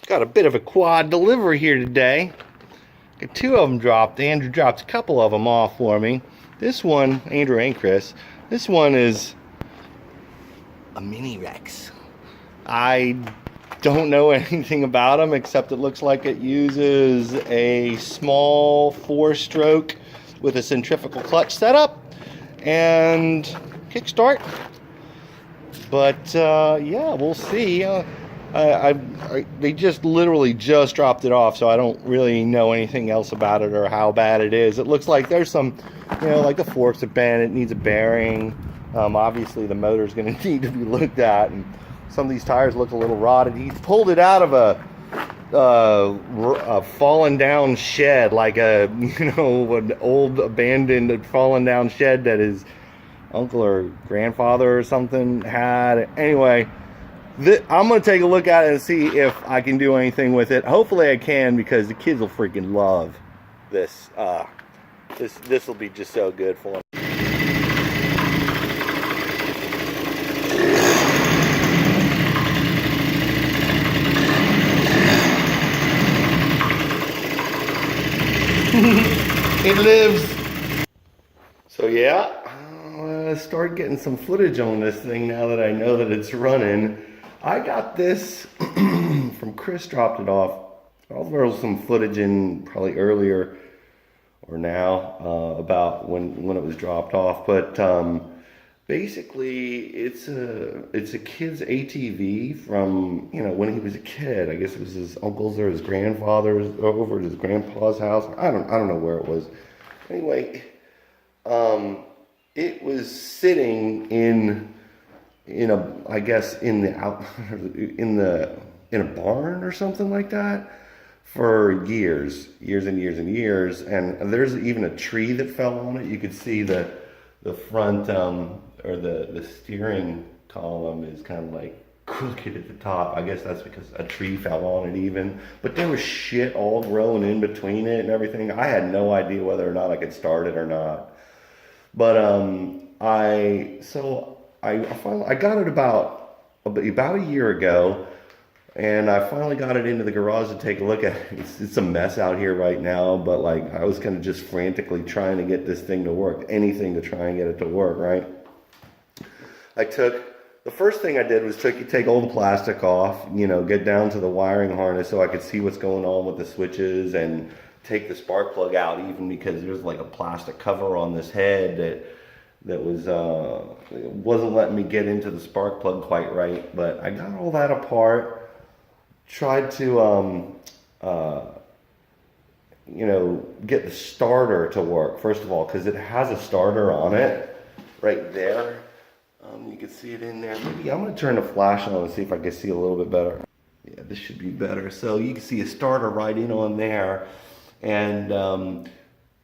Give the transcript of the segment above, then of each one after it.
Got a bit of a quad delivery here today. Got two of them dropped. Andrew dropped a couple of them off for me. This one, Andrew and Chris, this one is a Mini Rex. I don't know anything about them except it looks like it uses a small 4-stroke with a centrifugal clutch setup and kickstart. But yeah, we'll see. They just literally just dropped it off, so I don't really know anything else about it or how bad it is. It looks like there's some, like the forks are bent, it needs a bearing. Obviously the motor's going to need to be looked at, and some of these tires look a little rotted. He pulled it out of a fallen down shed, like an old abandoned fallen down shed that his uncle or grandfather or something had. Anyway, I'm going to take a look at it and see if I can do anything with it. Hopefully I can, because the kids will freaking love this. This will be just so good for them. It lives. So yeah, I'll start getting some footage on this thing now that I know that it's running. I got this from Chris, dropped it off. I'll throw some footage in probably earlier or now about when it was dropped off. But basically, it's a kid's ATV from when he was a kid. I guess it was his uncle's or his grandfather's over at his grandpa's house. I don't know where it was. Anyway, it was sitting in a barn or something like that for years and years. And there's even a tree that fell on it. You could see the front or the steering column is kind of like crooked at the top. I guess that's because a tree fell on it even. But there was shit all growing in between it and everything. I had no idea whether or not I could start it or not. But I got it about a year ago, and I finally got it into the garage to take a look at it. It's a mess out here right now, but I was kind of just frantically trying to get this thing to work, anything to try and get it to work, right? The first thing I did was take all the plastic off, get down to the wiring harness so I could see what's going on with the switches, and take the spark plug out, even because there's like a plastic cover on this head that was wasn't letting me get into the spark plug quite right. But I got all that apart, tried to get the starter to work first of all, because it has a starter on it right there. You can see it in there. Maybe I'm going to turn the flash on and see if I can see a little bit better. Yeah, this should be better. So you can see a starter right in on there. And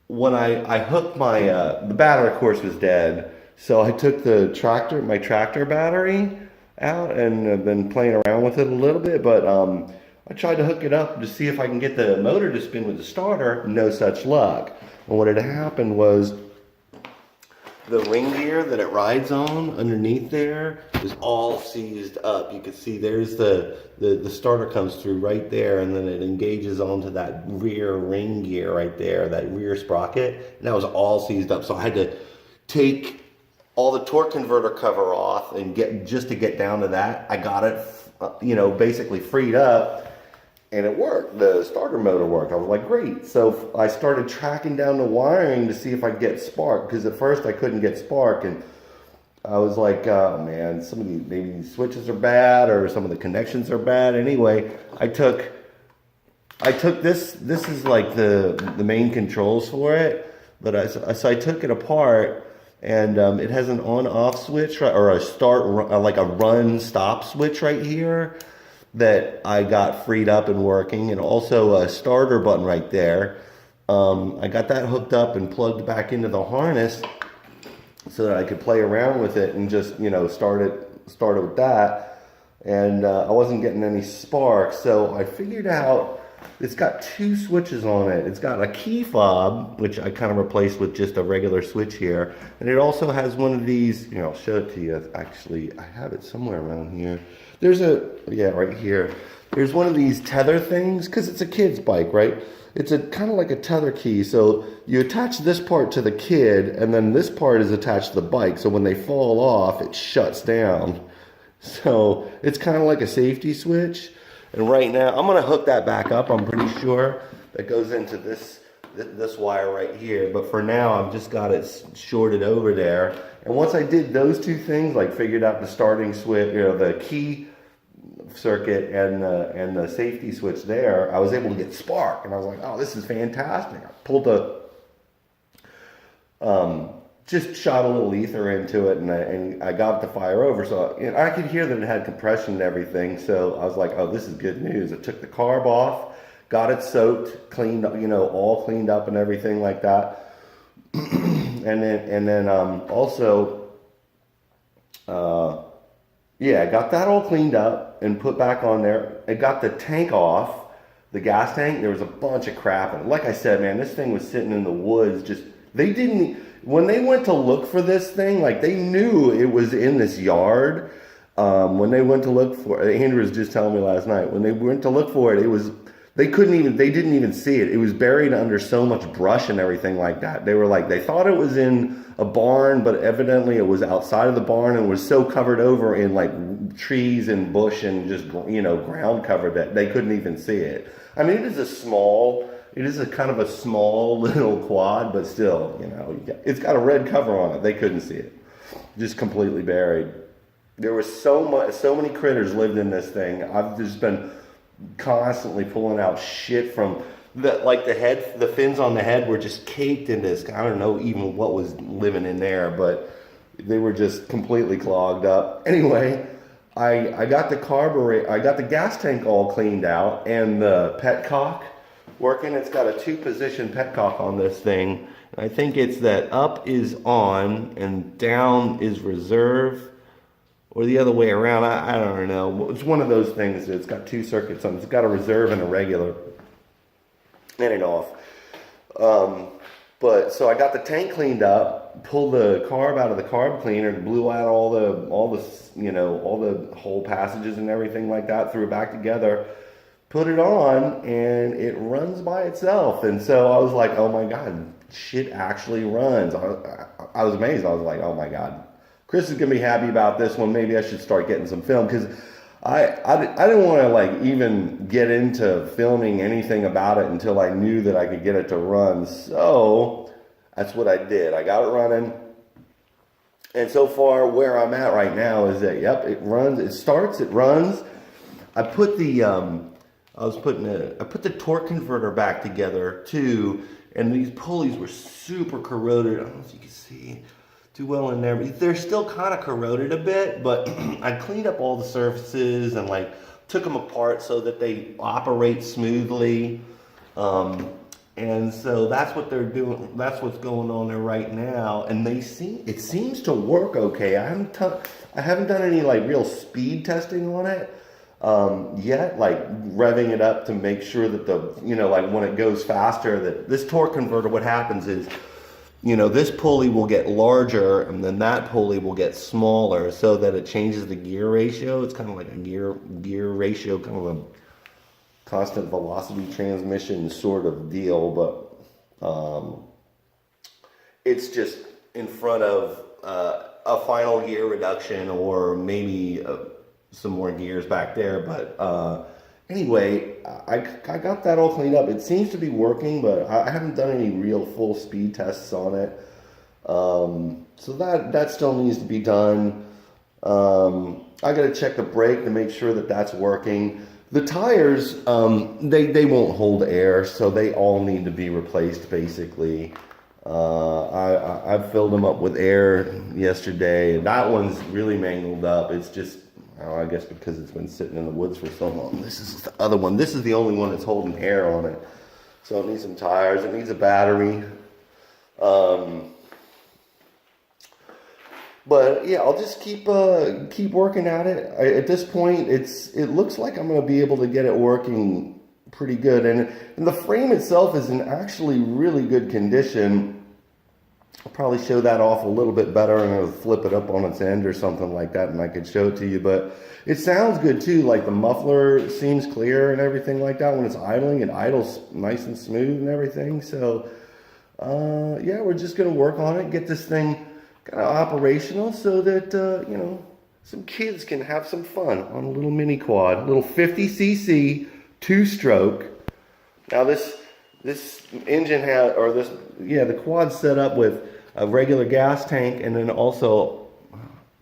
when I hooked my, the battery of course was dead. So I took my tractor battery out, and I've been playing around with it a little bit. But I tried to hook it up to see if I can get the motor to spin with the starter. No such luck. And what had happened was, the ring gear that it rides on underneath there is all seized up. You can see there's the starter comes through right there, and then it engages onto that rear ring gear right there, that rear sprocket, and that was all seized up. So I had to take all the torque converter cover off and just to get down to that. I got it, basically freed up. And it worked. The starter motor worked. I was like, great. So I started tracking down the wiring to see if I could get spark, because at first I couldn't get spark, and I was like, oh man, maybe these switches are bad, or some of the connections are bad. Anyway, I took this is like the main controls for it, but I took it apart, and it has an on-off switch, or a like a run-stop switch right here that I got freed up and working, and also a starter button right there. I got that hooked up and plugged back into the harness so that I could play around with it and just start it with that. And I wasn't getting any spark, so I figured out it's got two switches on it. It's got a key fob, which I kind of replaced with just a regular switch here, and it also has one of these. I'll show it to you. Actually, I have it somewhere around here. Right here. There's one of these tether things, because it's a kid's bike, right? It's a kind of like a tether key. So you attach this part to the kid, and then this part is attached to the bike. So when they fall off, it shuts down. So it's kind of like a safety switch. And right now, I'm going to hook that back up, I'm pretty sure. That goes into this wire right here. But for now, I've just got it shorted over there. And once I did those two things, like figured out the starting switch, you know, the key circuit and the safety switch there, I was able to get spark, and I was like, oh, this is fantastic. I pulled just shot a little ether into it, and I got it to fire over. So you know, I could hear that it had compression and everything. So I was like, oh, this is good news. I took the carb off, got it soaked, cleaned up, you know, all cleaned up and everything like that. and then also, yeah, I got that all cleaned up and put back on there. I got the tank off, the gas tank. There was a bunch of crap in it. Like I said, man, this thing was sitting in the woods. When they went to look for this thing, like they knew it was in this yard. When they went to look for it, Andrew was just telling me last night, when they went to look for it, they didn't even see it. It was buried under so much brush and everything like that. They were like, they thought it was in a barn, but evidently it was outside of the barn and was so covered over in like trees and bush and just, you know, ground cover that they couldn't even see it. I mean, it is a kind of a small little quad, but still, you know, it's got a red cover on it. They couldn't see it. Just completely buried. There was so many critters lived in this thing. I've just been constantly pulling out shit from the fins on the head were just caked in this. I don't know even what was living in there, but they were just completely clogged up. Anyway, I got the gas tank all cleaned out and the petcock working. It's got a 2-position petcock on this thing. I think it's that up is on and down is reserve, or the other way around. I don't know. It's one of those things. It's got 2 circuits on it. It's got a reserve and a regular. In and off. But so I got the tank cleaned up, pulled the carb out of the carb cleaner, blew out all the hole passages and everything like that, threw it back together, put it on, and it runs by itself. And so I was like, oh my God, shit actually runs. I was amazed. I was like, oh my God, Chris is gonna be happy about this one. Maybe I should start getting some film, because I didn't want to like even get into filming anything about it until I knew that I could get it to run. So that's what I did. I got it running. And so far where I'm at right now is that, yep, it runs, it starts, it runs. I put the torque converter back together too. And these pulleys were super corroded. I don't know if you can see too well in there. They're still kind of corroded a bit, but I cleaned up all the surfaces and like took them apart so that they operate smoothly. And so that's what they're doing. That's what's going on there right now. And it seems to work okay. I haven't done any like real speed testing on it yet, like revving it up to make sure that like when it goes faster, that this torque converter, what happens is, this pulley will get larger and then that pulley will get smaller so that it changes the gear ratio. It's kind of like a gear ratio, kind of a constant velocity transmission sort of deal, but it's just in front of a final gear reduction or maybe some more gears back there. But anyway, I got that all cleaned up. It seems to be working, but I haven't done any real full speed tests on it. So that still needs to be done. I got to check the brake to make sure that that's working. The tires, they won't hold air, so they all need to be replaced basically. I filled them up with air yesterday, and that one's really mangled up. It's just, I guess because it's been sitting in the woods for so long. This is the other one. This is the only one that's holding air on it. So it needs some tires. It needs a battery. But yeah, I'll just keep working at it. At this point, it looks like I'm going to be able to get it working pretty good. And the frame itself is in actually really good condition. I'll probably show that off a little bit better, and it'll flip it up on its end or something like that, and I could show it to you. But it sounds good too, like the muffler seems clear and everything like that. When it's idling, it idles nice and smooth and everything. So yeah, we're just gonna work on it, get this thing kind of operational so that you know, some kids can have some fun on a little mini quad, a little 50cc 2-stroke. Now this engine has, or this, yeah, the quad's set up with a regular gas tank and then also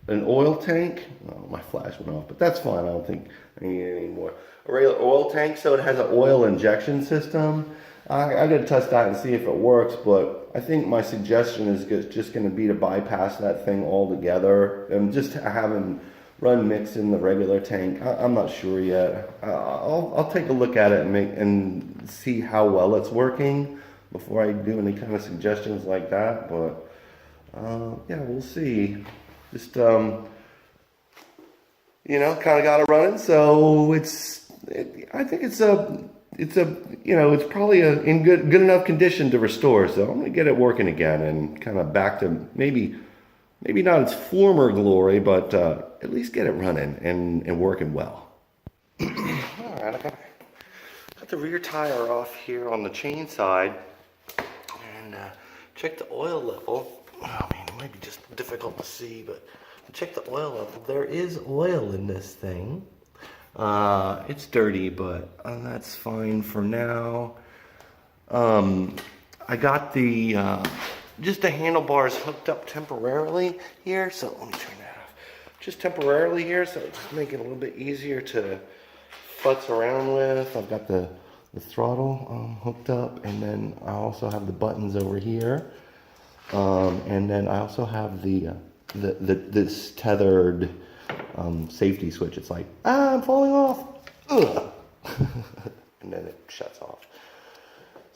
an oil tank. Oh, my flash went off, but that's fine. I don't think I need it anymore. A regular oil tank, so it has an oil injection system. I got to test that and see if it works, but I think my suggestion is just going to be to bypass that thing altogether and just have him run mix in the regular tank. I'm not sure yet. I'll take a look at it and see how well it's working before I do any kind of suggestions like that. But yeah, we'll see. Just you know, kind of got it running. So I think it's a you know, it's probably in good enough condition to restore. So I'm gonna get it working again and kind of back to maybe not its former glory, but at least get it running and working well. All right, I got the rear tire off here on the chain side, and check the oil level. I mean, it might be just difficult to see, but check the oil level. There is oil in this thing. It's dirty, but that's fine for now. I got the just the handlebars hooked up temporarily here, so let me turn that off. Just temporarily here, so it's making it a little bit easier to futz around with. I've got the throttle hooked up, and then I also have the buttons over here, and then I also have this tethered safety switch. It's like, I'm falling off. Ugh. And then it shuts off.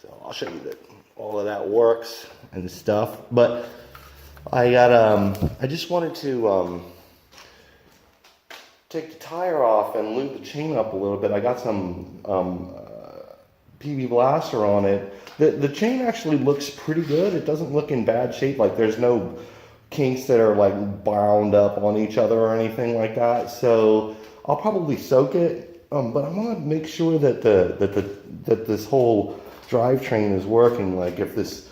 So I'll show you that all of that works and stuff. But I got I just wanted to take the tire off and lube the chain up a little bit. I got some PB Blaster on it. The chain actually looks pretty good. It doesn't look in bad shape. Like there's no kinks that are like bound up on each other or anything like that. So I'll probably soak it, but I want to make sure that that this whole drivetrain is working. Like if this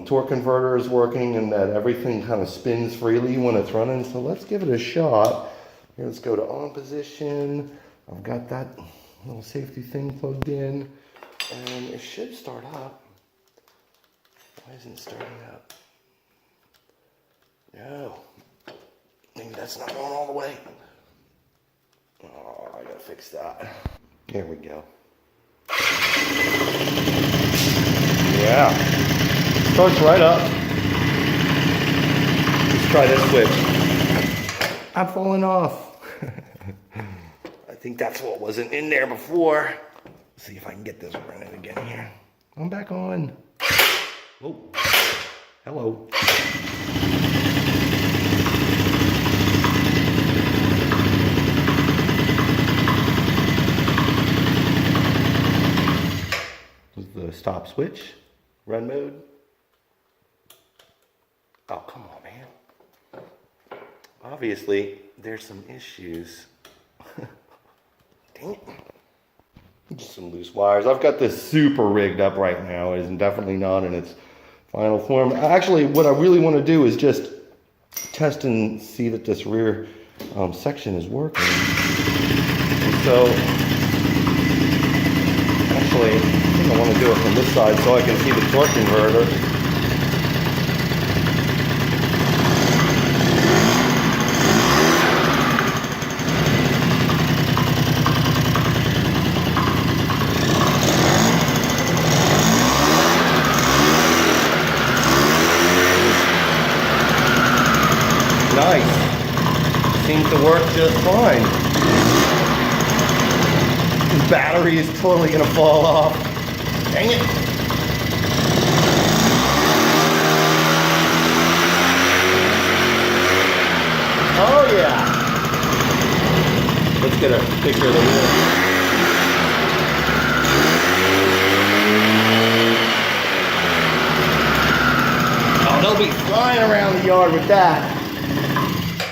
torque converter is working and that everything kind of spins freely when it's running. So let's give it a shot. Here, let's go to on position. I've got that little safety thing plugged in, and it should start up. Why isn't it starting up? No, maybe that's not going all the way. Oh, I gotta fix that. There we go. Yeah, starts right up. Let's try this switch. I'm falling off. I think that's what wasn't in there before. Let's see if I can get this running again here. I'm back on. Oh, hello. The stop switch, run mode. Oh, come on, man. Obviously, there's some issues. Dang it. Just some loose wires. I've got this super rigged up right now. It is definitely not in its final form. Actually, what I really want to do is just test and see that this rear section is working. And so, actually, I think I want to do it from this side so I can see the torque converter. Nice. Seems to work just fine. This battery is totally going to fall off. Dang it. Oh yeah. Let's get a picture of the wheel. flying around the yard with that.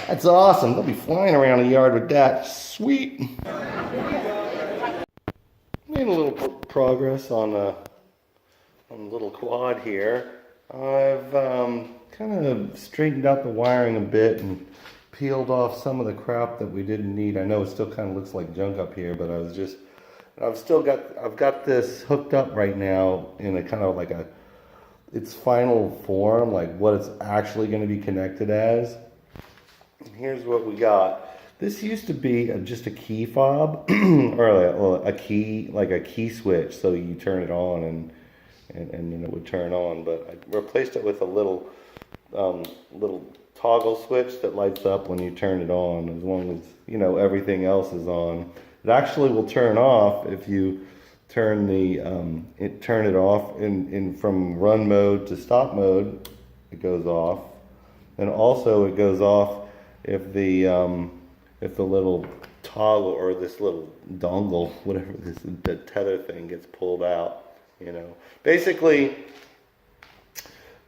That's awesome. They'll be flying around the yard with that. Sweet. Made a little progress on a little quad here. I've kind of straightened out the wiring a bit and peeled off some of the crap that we didn't need. I know it still kind of looks like junk up here, but I've got this hooked up right now in a kind of like its final form, like what it's actually going to be connected as. And here's what we got. This used to be just a key fob, or a key switch, so you turn it on and then it would turn on. But I replaced it with a little toggle switch that lights up when you turn it on, as long as everything else is on. It actually will turn off if you turn it off in from run mode to stop mode. It goes off, and also it goes off if the little toggle or this little dongle, whatever the tether thing, gets pulled out. Basically,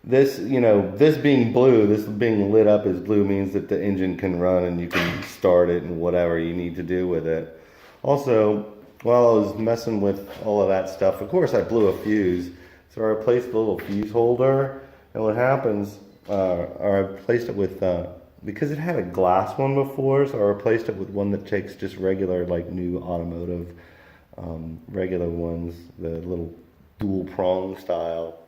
this being blue, this being lit up as blue, means that the engine can run and you can start it and whatever you need to do with it. Also, while I was messing with all of that stuff, of course I blew a fuse, so I replaced the little fuse holder. And what happens, or I replaced it with, because it had a glass one before, so I replaced it with one that takes just regular, like new automotive, regular ones, the little dual prong style,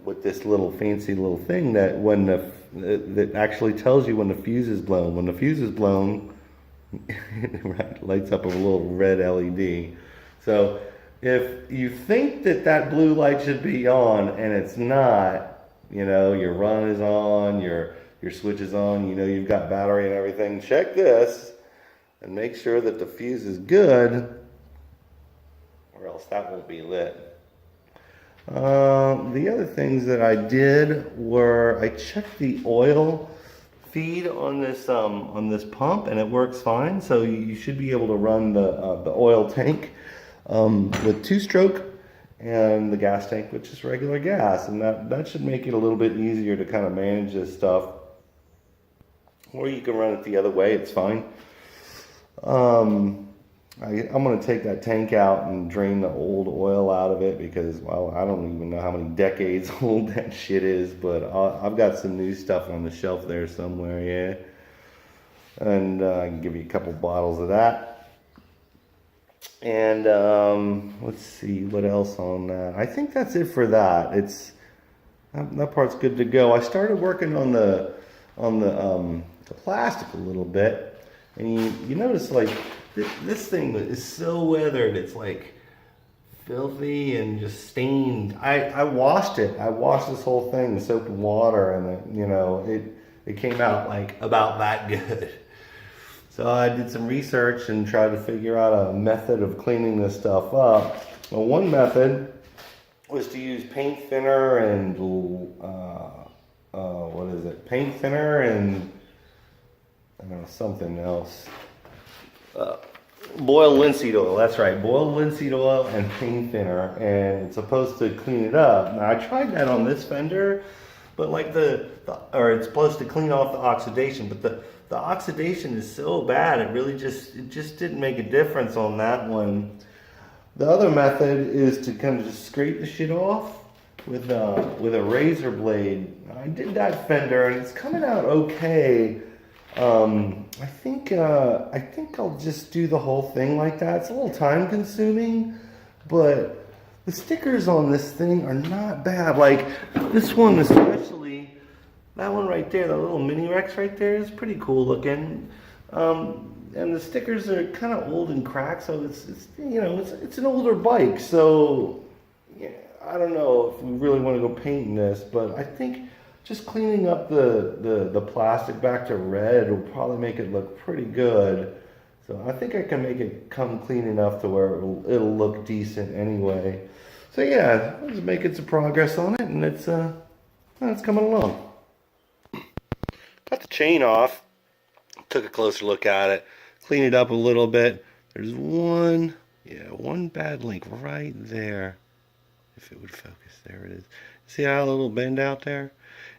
with this little fancy little thing that that actually tells you when the fuse is blown. When the fuse is blown, it lights up a little red LED. So if you think that blue light should be on and it's not, your run is on, your switch is on, you've got battery and everything, check this and make sure that the fuse is good, or else that won't be lit. The other things that I did were I checked the oil feed on this pump, and it works fine. So you should be able to run the oil tank with 2-stroke, and the gas tank with just regular gas, and that should make it a little bit easier to kind of manage this stuff. Or you can run it the other way, it's fine. I'm going to take that tank out and drain the old oil out of it, because, well, I don't even know how many decades old that shit is, but I've got some new stuff on the shelf there somewhere, yeah. And I can give you a couple bottles of that. And let's see what else on that. I think that's it for that. That part's good to go. I started working on the plastic a little bit, and you notice, like, this thing is so weathered, it's like filthy and just stained. I washed it. I washed this whole thing with soap and water, and it came out like about that good. So I did some research and tried to figure out a method of cleaning this stuff up. Well, one method was to use paint thinner and paint thinner and I don't know, something else. Boiled linseed oil, that's right, boiled linseed oil and paint thinner, and it's supposed to clean it up. Now I tried that on this fender, but like it's supposed to clean off the oxidation, but the oxidation is so bad, it just didn't make a difference on that one. The other method is to kind of just scrape the shit off with a razor blade. I did that fender and it's coming out okay. I think I'll just do the whole thing like that. It's a little time consuming, but the stickers on this thing are not bad. Like this one especially, that one right there, the little Mini Rex right there, is pretty cool looking. And the stickers are kind of old and cracked, so it's an older bike. So yeah, I don't know if we really want to go painting this, but I think just cleaning up the plastic back to red will probably make it look pretty good. So I think I can make it come clean enough to where it'll look decent anyway. So yeah, I'm just making some progress on it, and it's coming along. Got the chain off, took a closer look at it, cleaned it up a little bit. There's one bad link right there. If it would focus, there it is. See how a little bend out there?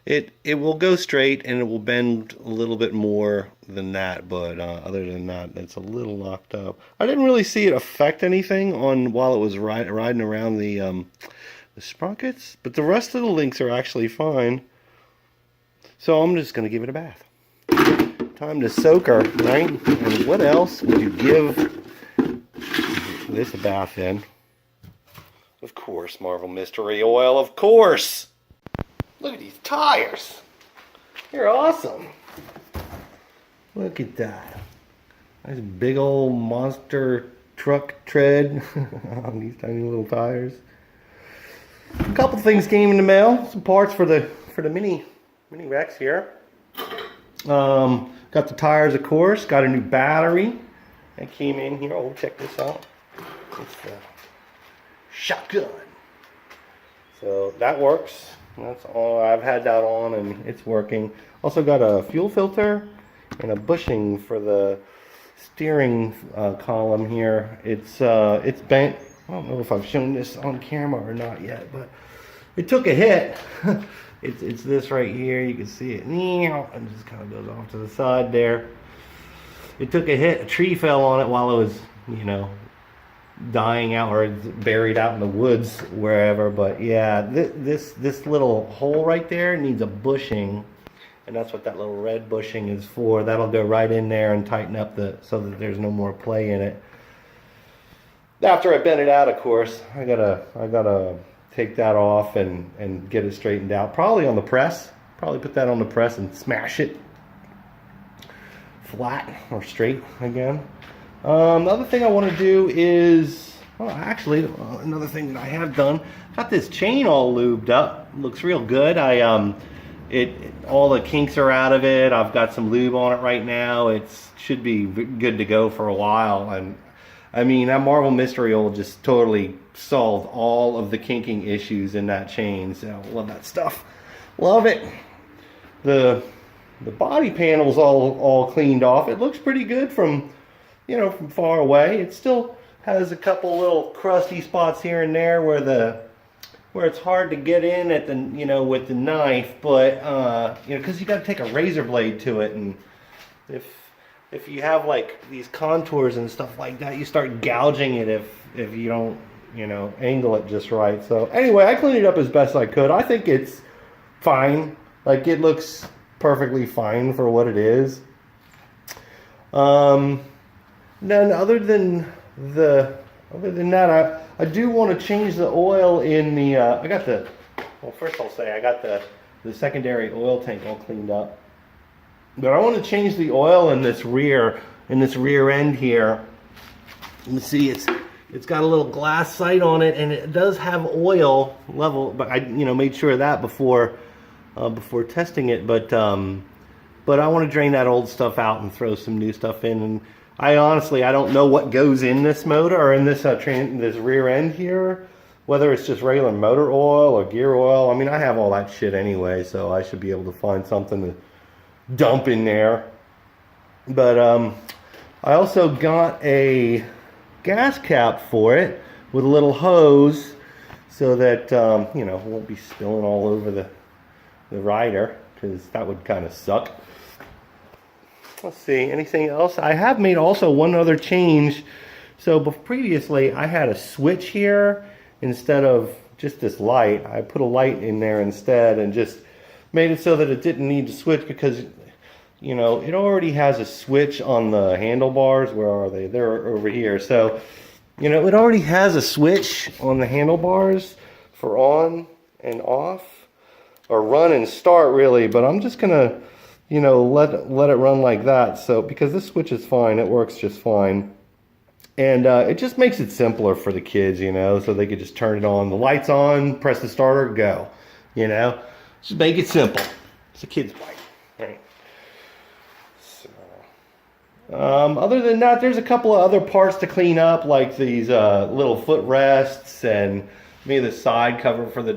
It will go straight and it will bend a little bit more than that, but other than that, it's a little locked up. I didn't really see it affect anything on while it was riding around the sprockets, but the rest of the links are actually fine. So I'm just gonna give it a bath. Time to soak her, right? And what else would you give this a bath in? Of course, Marvel Mystery Oil, of course! Look at these tires! They're awesome! Look at that. Nice big old monster truck tread on these tiny little tires. A couple things came in the mail. Some parts for the Mini Rex here. Got the tires, of course. Got a new battery that came in here. Oh, check this out. It's the shotgun. So that works. That's all. I've had that on and it's working. Also got a fuel filter and a bushing for the steering column here. It's bent. I don't know if I've shown this on camera or not yet, but it took a hit. It's this right here. You can see it. And just kind of goes off to the side there. It took a hit. A tree fell on it while it was, you know, dying out or buried out in the woods wherever. But yeah, this little hole right there needs a bushing, and that's what that little red bushing is for. That'll go right in there and tighten up so that there's no more play in it. After I bent it out, of course, I gotta take that off and get it straightened out. Probably on the press. Probably put that on the press and smash it flat or straight again. The other thing I want to do is, well, actually, another thing that I have done. Got this chain all lubed up. Looks real good. All the kinks are out of it. I've got some lube on it right now. It should be good to go for a while. And I mean, that Marvel Mystery Oil just totally solved all of the kinking issues in that chain. So love that stuff. Love it. The body panel's all cleaned off. It looks pretty good from, you know, from far away. It still has a couple little crusty spots here and there where it's hard to get in at the, you know, with the knife, but you know, because you got to take a razor blade to it, and if you have like these contours and stuff like that, you start gouging it if you don't, you know, angle it just right. So anyway, I cleaned it up as best I could. I think it's fine. Like, it looks perfectly fine for what it is. Then other than that, I do want to change the oil in the, well, first I'll say I got the secondary oil tank all cleaned up. But I want to change the oil in this rear end here. You can see it's got a little glass sight on it, and it does have oil level, but I, you know, made sure of that before testing it. But I want to drain that old stuff out and throw some new stuff in. And I honestly don't know what goes in this motor or in this this rear end here, whether it's just regular motor oil or gear oil. I mean, I have all that shit anyway, so I should be able to find something to dump in there. But I also got a gas cap for it with a little hose so that you know, it won't be spilling all over the rider, because that would kind of suck. Let's see, anything else? I have made also one other change. So previously I had a switch here instead of just this light. I put a light in there instead and just made it so that it didn't need to switch, because, you know, it already has a switch on the handlebars. Where are they? They're over here. So, you know, it already has a switch on the handlebars for on and off, or run and start really, but I'm just gonna, you know, let it run like that. So, because this switch is fine, it works just fine. And it just makes it simpler for the kids, you know, so they could just turn it on. The light's on, press the starter, go. You know, just make it simple. It's a kid's bike, right? So, other than that, there's a couple of other parts to clean up, like these little foot rests and maybe the side cover for the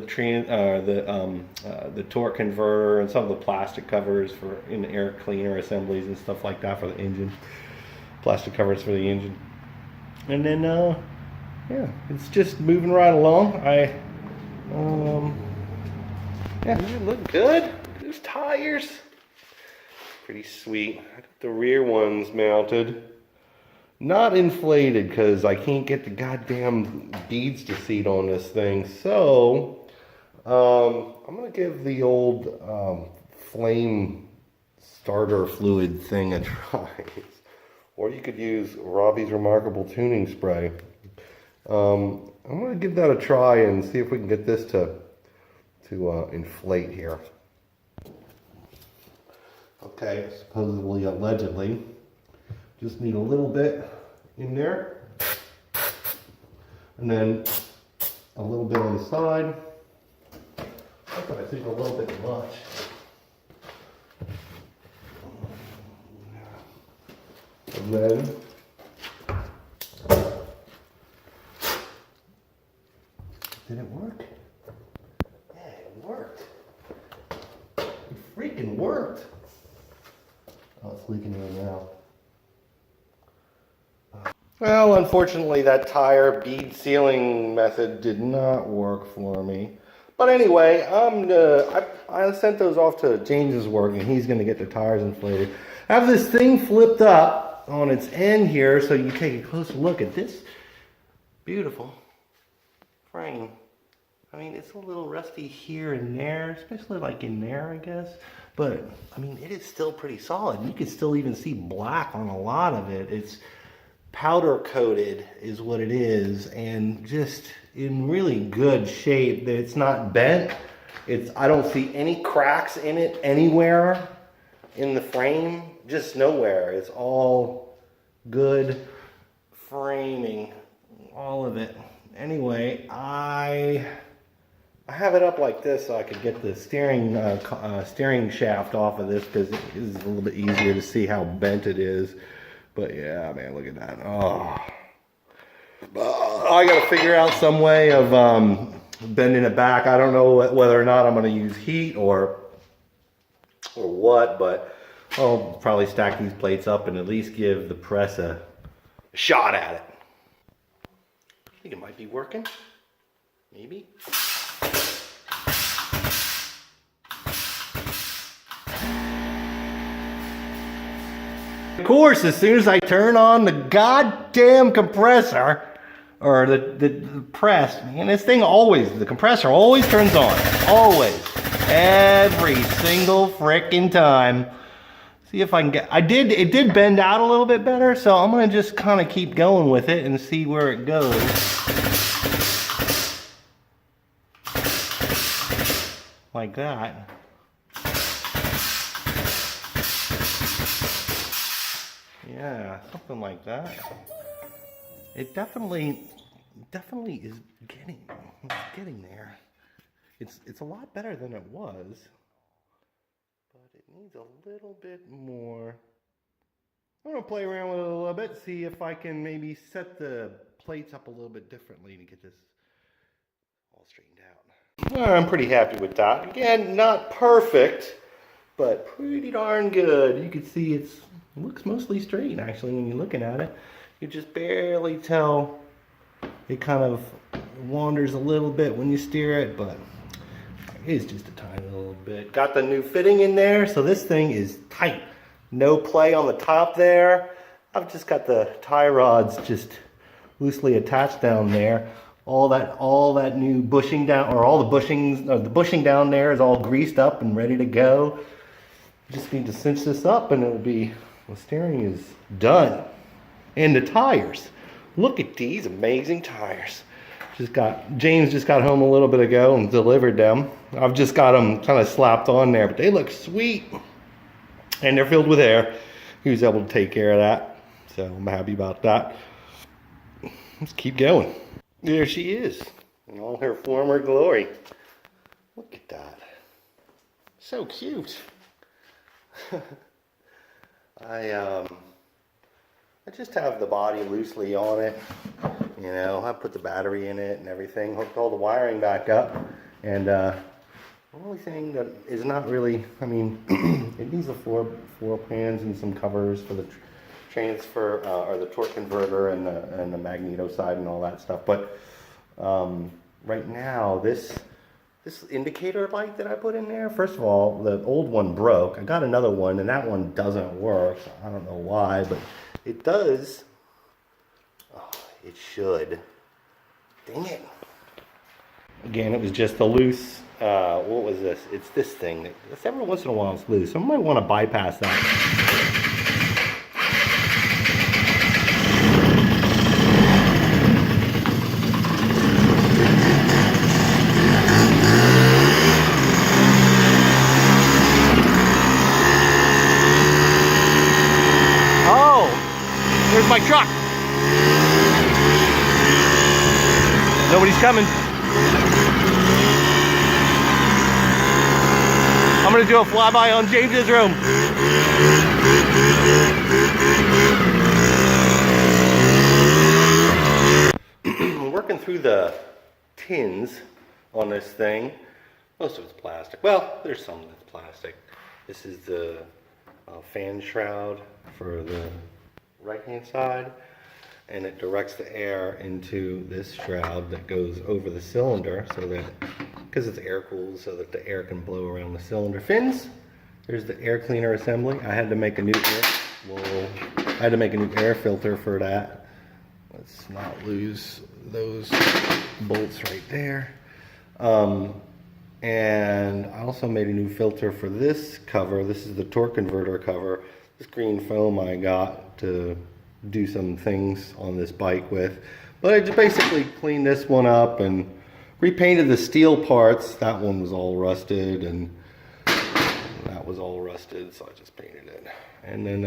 torque converter, and some of the plastic covers for in the air cleaner assemblies and stuff like that for the engine. Plastic covers for the engine. And then yeah, it's just moving right along. Yeah, does it look good? Those tires. Pretty sweet. I got the rear ones mounted. Not inflated because I can't get the goddamn beads to seat on this thing. So, I'm going to give the old flame starter fluid thing a try. Or you could use Robbie's Remarkable Tuning Spray. I'm going to give that a try and see if we can get this to inflate here. Okay, supposedly, allegedly, just need a little bit in there, and then a little bit on the side. But I think a little bit much. And then did it work? Yeah, it worked. It freaking worked. Oh, it's leaking right now. Well, unfortunately, that tire bead sealing method did not work for me. But anyway, I sent those off to James's work, and he's going to get the tires inflated. I have this thing flipped up on its end here, so you take a closer look at this beautiful frame. I mean, it's a little rusty here and there, especially like in there, I guess. But, I mean, it is still pretty solid. You can still even see black on a lot of it. It's powder coated is what it is, and just in really good shape. It's not bent. I don't see any cracks in it anywhere in the frame, just nowhere. It's all good framing, all of it. Anyway, I have it up like this so I could get the steering shaft off of this, because it is a little bit easier to see how bent it is. But yeah, man, look at that. Oh, I gotta figure out some way of bending it back. I don't know whether or not I'm gonna use heat or what, but I'll probably stack these plates up and at least give the press a shot at it. I think it might be working. Maybe. Of course, as soon as I turn on the goddamn compressor, or the press, man, this thing always, the compressor always turns on. Always. Every single frickin' time. See if I can get, it did bend out a little bit better, so I'm gonna just kind of keep going with it and see where it goes. Like that. Yeah, something like that. It definitely is getting there. It's a lot better than it was, but it needs a little bit more. I'm gonna play around with it a little bit, see if I can maybe set the plates up a little bit differently to get this all straightened out. Well, I'm pretty happy with that. Again, not perfect, but pretty darn good. You can see it looks mostly straight, actually, when you're looking at it. You just barely tell. It kind of wanders a little bit when you steer it, but it is just a tiny little bit. Got the new fitting in there, so this thing is tight. No play on the top there. I've just got the tie rods just loosely attached down there. All that new bushing down, or all the bushings, the bushing down there is all greased up and ready to go. Just need to cinch this up and it'll be, the steering is done. And the tires. Look at these amazing tires. James just got home a little bit ago and delivered them. I've just got them kind of slapped on there, but they look sweet. And they're filled with air. He was able to take care of that. So I'm happy about that. Let's keep going. There she is, in all her former glory. Look at that. So cute. I just have the body loosely on it. You know, I put the battery in it and everything, hooked all the wiring back up. And the only thing that is not really, I mean, it needs a floor pans and some covers for the transfer, or the torque converter and the magneto side and all that stuff. But right now, this this indicator light that I put in there, first of all, the old one broke. I got another one, and that one doesn't work. So I don't know why, but it does. Oh, it should. Dang it. Again, it was just a loose, what was this? It's this thing. It's every once in a while it's loose. So I might want to bypass that. Where's my truck? Nobody's coming. I'm gonna do a flyby on James's room. I'm working through the tins on this thing. Most of it's plastic. Well, there's some that's plastic. This is the fan shroud for the right hand side, and it directs the air into this shroud that goes over the cylinder, so that, because it's air cooled, so that the air can blow around the cylinder fins. There's the air cleaner assembly. I had to make a new air filter for that. Let's not lose those bolts right there. And I also made a new filter for this cover. This is the torque converter cover. This green foam I got to do some things on this bike with. But I just basically cleaned this one up and repainted the steel parts. That one was all rusted, and that was all rusted, so I just painted it. And then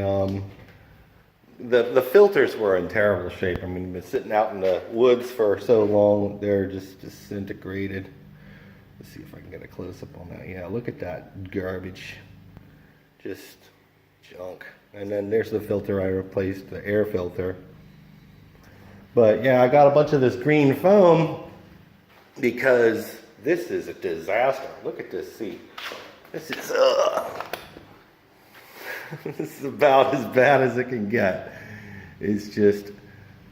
the filters were in terrible shape. I mean, been sitting out in the woods for so long, they're just disintegrated. Let's see if I can get a close-up on that. Yeah, look at that garbage. Just junk. And then there's the filter I replaced, the air filter. But yeah, I got a bunch of this green foam because this is a disaster. Look at this seat. This is this is about as bad as it can get. It's just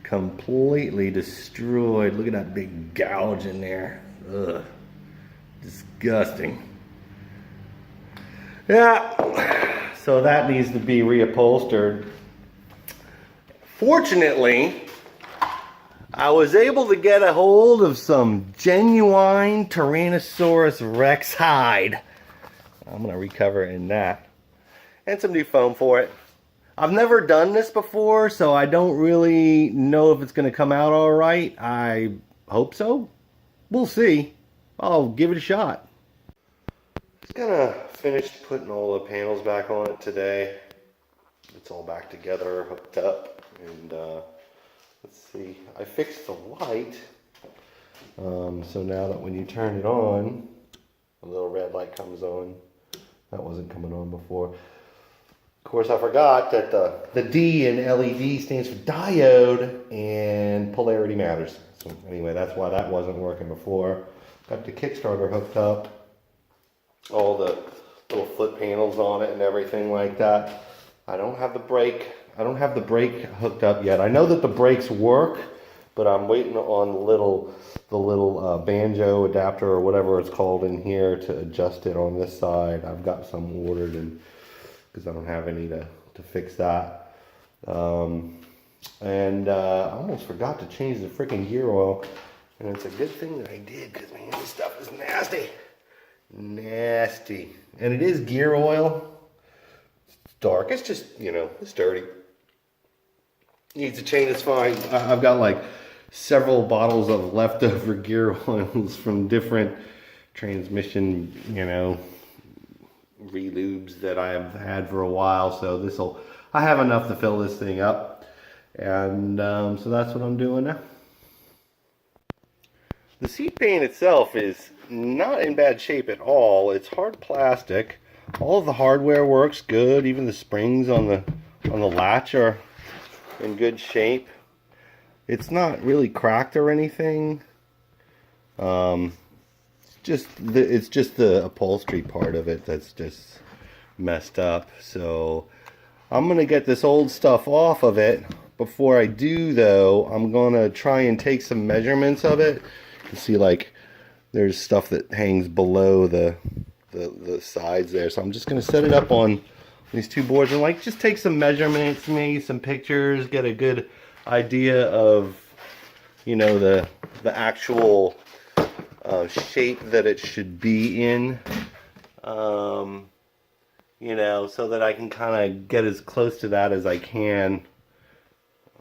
completely destroyed. Look at that big gouge in there. Ugh. Disgusting. Yeah. So that needs to be reupholstered. Fortunately, I was able to get a hold of some genuine Tyrannosaurus Rex hide. I'm going to recover in that. And some new foam for it. I've never done this before, so I don't really know if it's going to come out all right. I hope so. We'll see. I'll give it a shot. Just gonna finish putting all the panels back on it today. It's all back together, hooked up, and let's see. I fixed the light, so now that when you turn it on, a little red light comes on. That wasn't coming on before. Of course, I forgot that the D in LED stands for diode, and polarity matters. So anyway, that's why that wasn't working before. Got the Kickstarter hooked up. All the little foot panels on it and everything like that. I don't have the brake hooked up yet. I know that the brakes work, but I'm waiting on the little banjo adapter or whatever it's called in here to adjust it on this side. I've got some ordered, and because I don't have any to fix that. And I almost forgot to change the freaking gear oil, and it's a good thing that I did, because man, this stuff is nasty. Nasty. And it is gear oil. It's dark. It's just, it's dirty. Needs to change, it's fine. I've got like several bottles of leftover gear oils from different transmission, relubes that I have had for a while. So I have enough to fill this thing up. And so that's what I'm doing now. The seat paint itself is not in bad shape at all. It's hard plastic. All of the hardware works good. Even the springs on the latch are in good shape. It's not really cracked or anything. It's just the upholstery part of it that's just messed up. So I'm gonna get this old stuff off of it. Before I do, though, I'm gonna try and take some measurements of it to see like there's stuff that hangs below the sides there. So I'm just going to set it up on these two boards and like just take some measurements, maybe some pictures, get a good idea of, you know, the actual shape that it should be in, you know, so that I can kind of get as close to that as I can.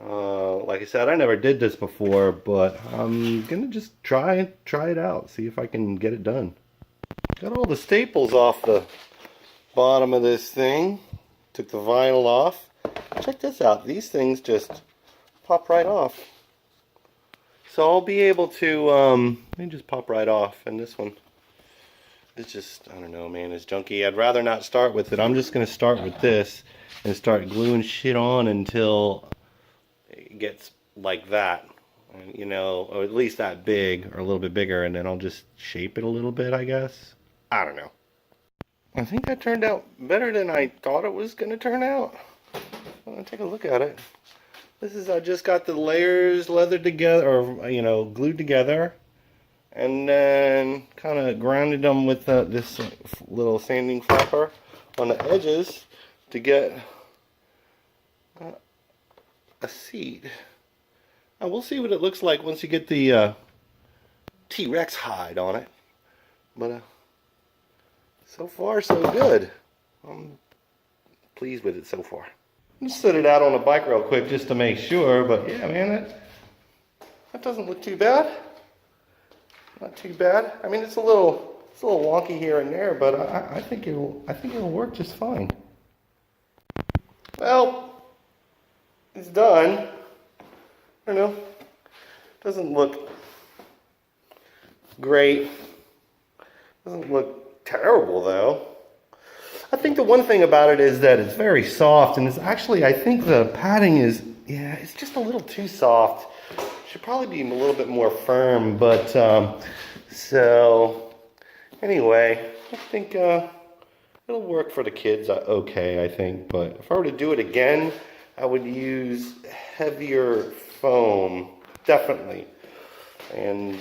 Like I said, I never did this before, but I'm gonna just try it out, see if I can get it done. Got all the staples off the bottom of this thing. Took the vinyl off. Check this out. These things just pop right off. So I'll be able to, they just pop right off. And this one is just, I don't know, man, it's junky. I'd rather not start with it. I'm just going to start with this and start gluing shit on until it gets like that. You know, or at least that big or a little bit bigger. And then I'll just shape it a little bit, I guess. I don't know. I think that turned out better than I thought it was going to turn out. I'll take a look at it. This is, I just got the layers leathered together, or, you know, glued together. And then kind of grounded them with this little sanding flapper on the edges to get a seat. Now we'll see what it looks like once you get the T-Rex hide on it. But so far, so good. I'm pleased with it so far. Just set it out on the bike real quick just to make sure, but yeah, man, that doesn't look too bad. Not too bad. I mean, it's a little wonky here and there, but I think it'll work just fine. Well, it's done. I don't know. Doesn't look great. Doesn't look terrible though. I think the one thing about it is that it's very soft, and it's actually, I think the padding is, yeah, it's just a little too soft. Should probably be a little bit more firm, but so anyway, I think it'll work for the kids okay, I think. But if I were to do it again, I would use heavier foam, definitely. And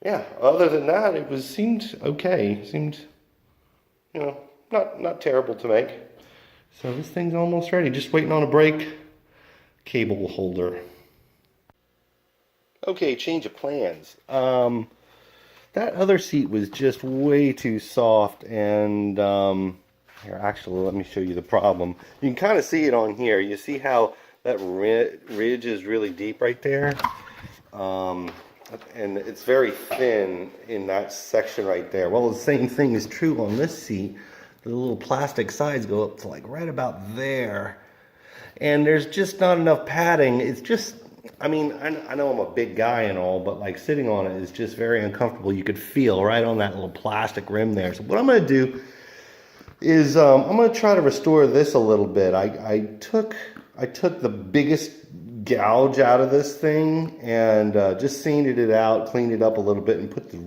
yeah, other than that, it seemed okay. Seemed, you know, not terrible to make. So this thing's almost ready. Just waiting on a brake cable holder. Okay, change of plans. That other seat was just way too soft, and here, actually, let me show you the problem. You can kind of see it on here. You see how that ridge is really deep right there? And it's very thin in that section right there. Well, the same thing is true on this seat. The little plastic sides go up to like right about there. And there's just not enough padding. It's just, I mean, I know I'm a big guy and all, but like sitting on it is just very uncomfortable. You could feel right on that little plastic rim there. So what I'm going to do is I'm going to try to restore this a little bit. I took the biggest gouge out of this thing and just sanded it out, cleaned it up a little bit, and put the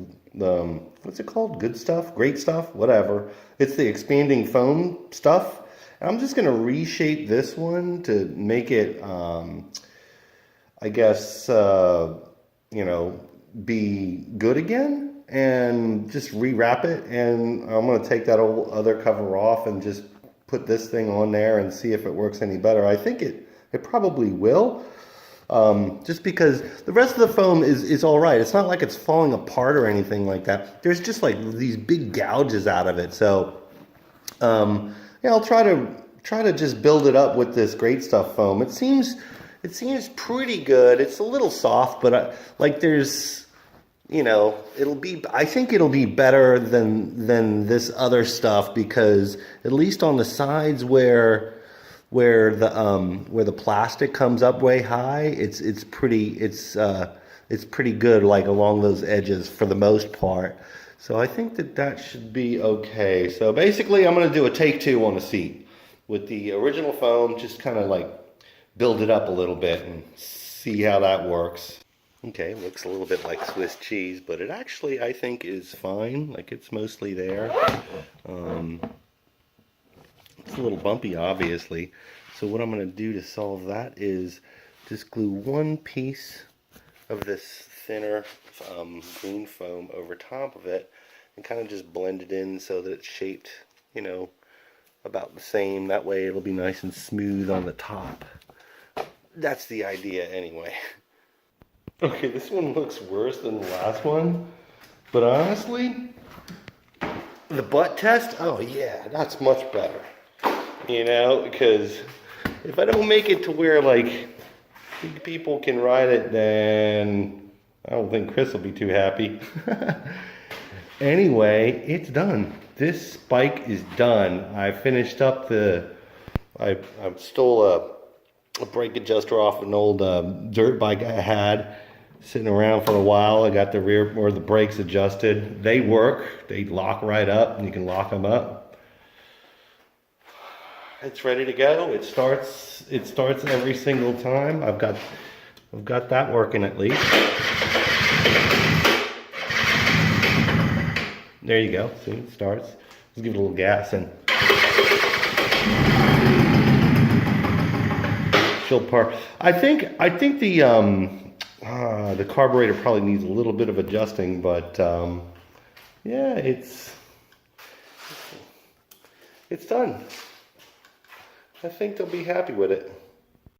what's it called? Good stuff? Great stuff? Whatever. It's the expanding foam stuff. And I'm just going to reshape this one to make it, I guess, you know, be good again, and just rewrap it. And I'm going to take that old other cover off and just put this thing on there and see if it works any better. I think it probably will, just because the rest of the foam is all right. It's not like it's falling apart or anything like that. There's just like these big gouges out of it. So yeah, I'll try to just build it up with this Great Stuff foam. It seems pretty good. It's a little soft, but like there's, you know, I think it'll be better than this other stuff, because at least on the sides where the plastic comes up way high, it's pretty good, like along those edges for the most part. So I think that should be okay. So basically I'm going to do a take two on the seat with the original foam, just kind of like build it up a little bit and see how that works. Okay, looks a little bit like Swiss cheese, but it actually, I think, is fine. Like, it's mostly there. It's a little bumpy, obviously. So what I'm going to do to solve that is just glue one piece of this thinner green foam over top of it and kind of just blend it in so that it's shaped, you know, about the same. That way it'll be nice and smooth on the top. That's the idea anyway. Okay, this one looks worse than the last one, but honestly, the butt test, oh yeah, that's much better. You know, because if I don't make it to where like people can ride it, then I don't think Chris will be too happy. Anyway, it's done. This bike is done. I finished up I stole a brake adjuster off an old dirt bike I had sitting around for a while. I got the rear or the brakes adjusted. They work. They lock right up, and you can lock them up. It's ready to go. It starts every single time. I've got that working at least. There you go. See, it starts. Let's give it a little gas and she'll park. I think the carburetor probably needs a little bit of adjusting, but yeah, it's done. I think they'll be happy with it.